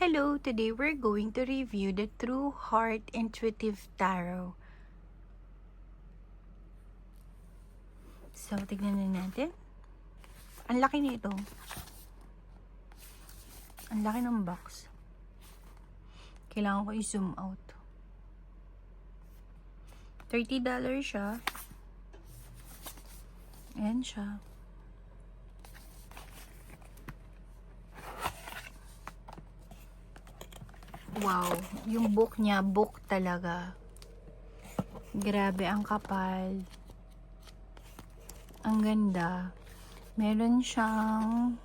Hello, today we're going to review the True Heart Intuitive Tarot. So, tignan na natin. Ang laki nito. Ang laki ng box. Kailangan ko i-zoom out. $30 siya. Ayan siya. Wow, yung book niya, book talaga. Grabe, ang kapal. Ang ganda. Meron siyang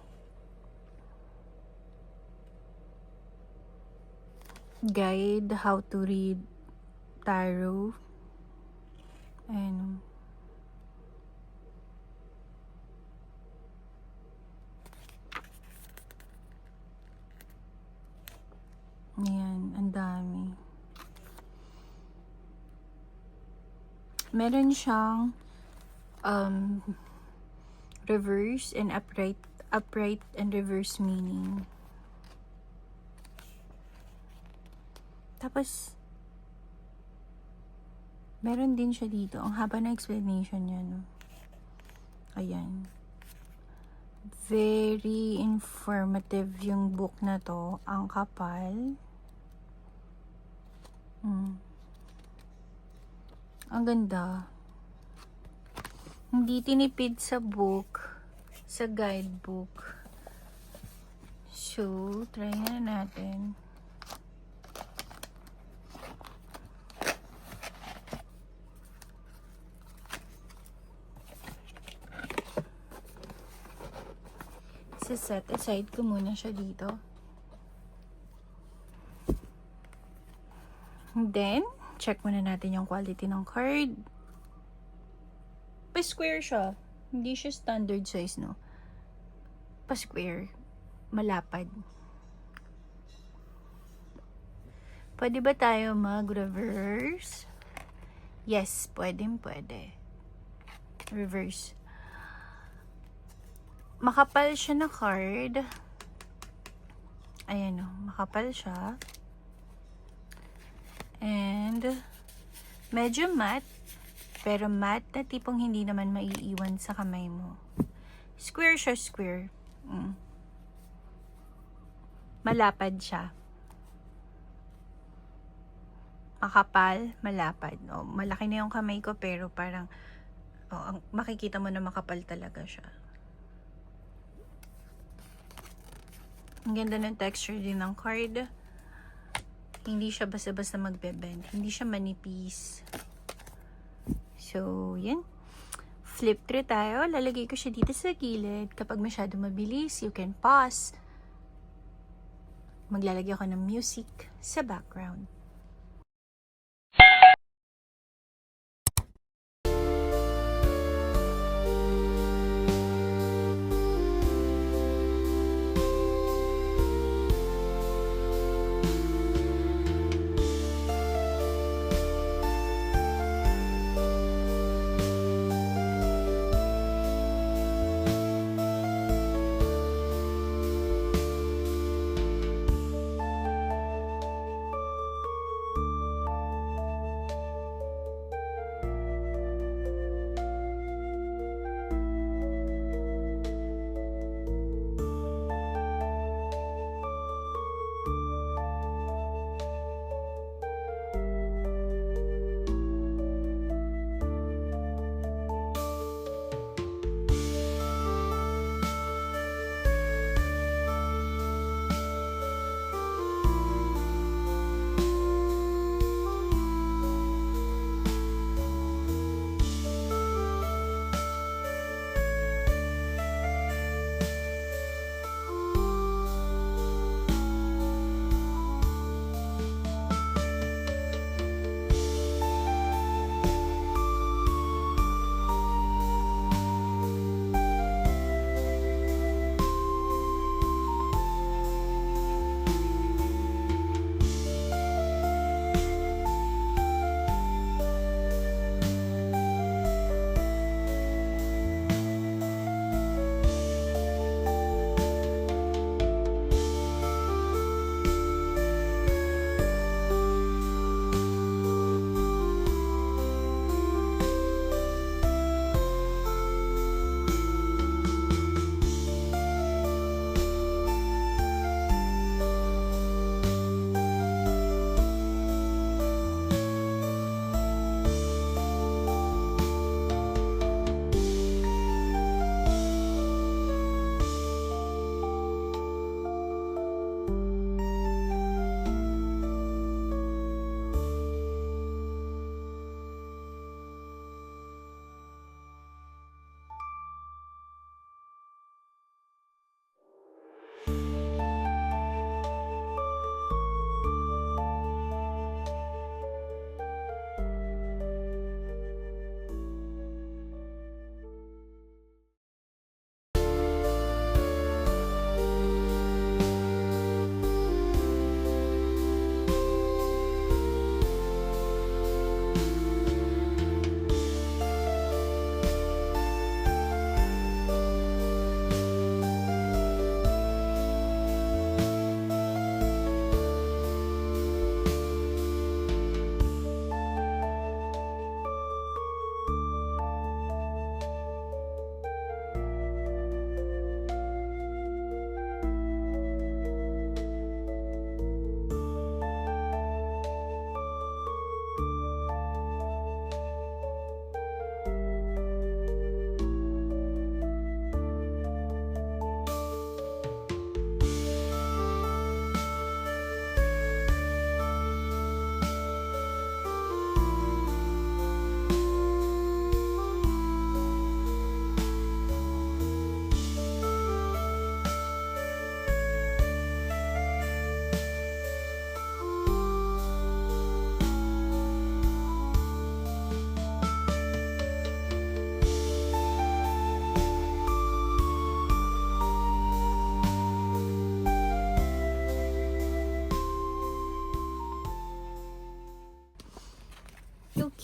guide how to read tarot. Ayan. Ayan, ang dami. Meron siyang reverse and upright and reverse meaning. Tapos meron din siya dito. Ang haba na explanation niya, no? Ayan. Very informative yung book na to. Ang kapal. Ang ganda. Hindi tinipid sa book, sa guidebook. So, try na natin. Set aside ko muna siya dito. And then, check muna natin yung quality ng card. Pa-square siya. Hindi siya standard size, no? Pa-square. Malapad. Pwede ba tayo mag-reverse? Yes, pwede. Reverse. Makapal siya na card. Ayan o, makapal siya. And medyo matte, pero matte na tipong hindi naman maiiwan sa kamay mo. Square siya, square. Malapad siya. Makapal, malapad. O, malaki na yung kamay ko, pero parang makikita mo na makapal talaga siya. Ang ganda ng texture din ng card. Hindi siya basta-basta magbe-bend. Hindi siya manipis. So, yan. Flip through tayo. Lalagay ko siya dito sa gilid. Kapag masyado mabilis, you can pause. Maglalagay ako ng music sa background.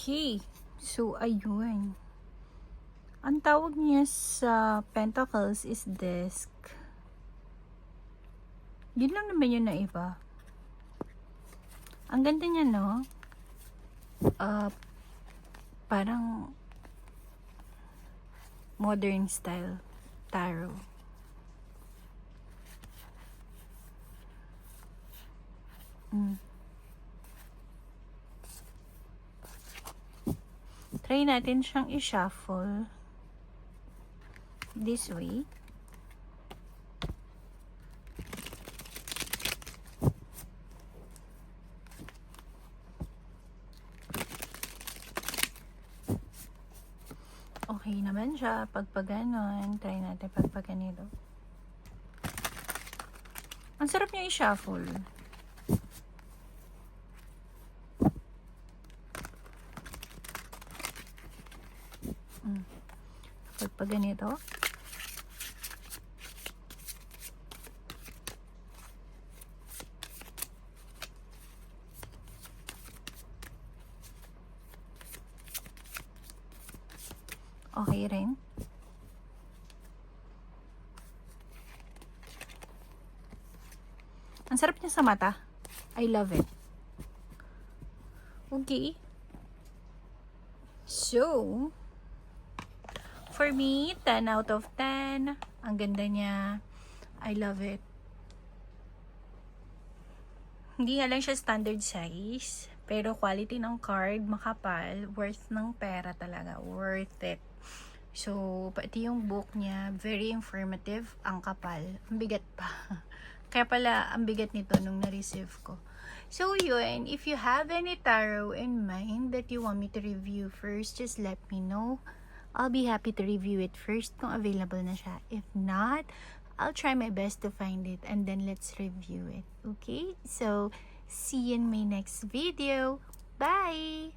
Okay. So, ayun. Ang tawag niya sa Pentacles is Disc. Yun lang naman yun na iba. Ang ganda niya, no? Parang modern style tarot. Try natin siyang i-shuffle this way. Okay naman siya. Pag ganon, try natin pag ganito. Ang sarap niya i-shuffle. Pag ganito. Okay rin. Ang sarap niya sa mata. I love it. Okay. So, for me, 10 out of 10. Ang ganda niya. I love it. Hindi nga lang siya standard size. Pero quality ng card, makapal. Worth ng pera talaga. Worth it. So, pati yung book niya, very informative. Ang kapal. Ang bigat pa. Kaya pala, ang bigat nito nung na-receive ko. So, yun. If you have any tarot in mind that you want me to review first, just let me know. I'll be happy to review it first kung available na siya. If not, I'll try my best to find it and then let's review it. Okay? So, see you in my next video. Bye!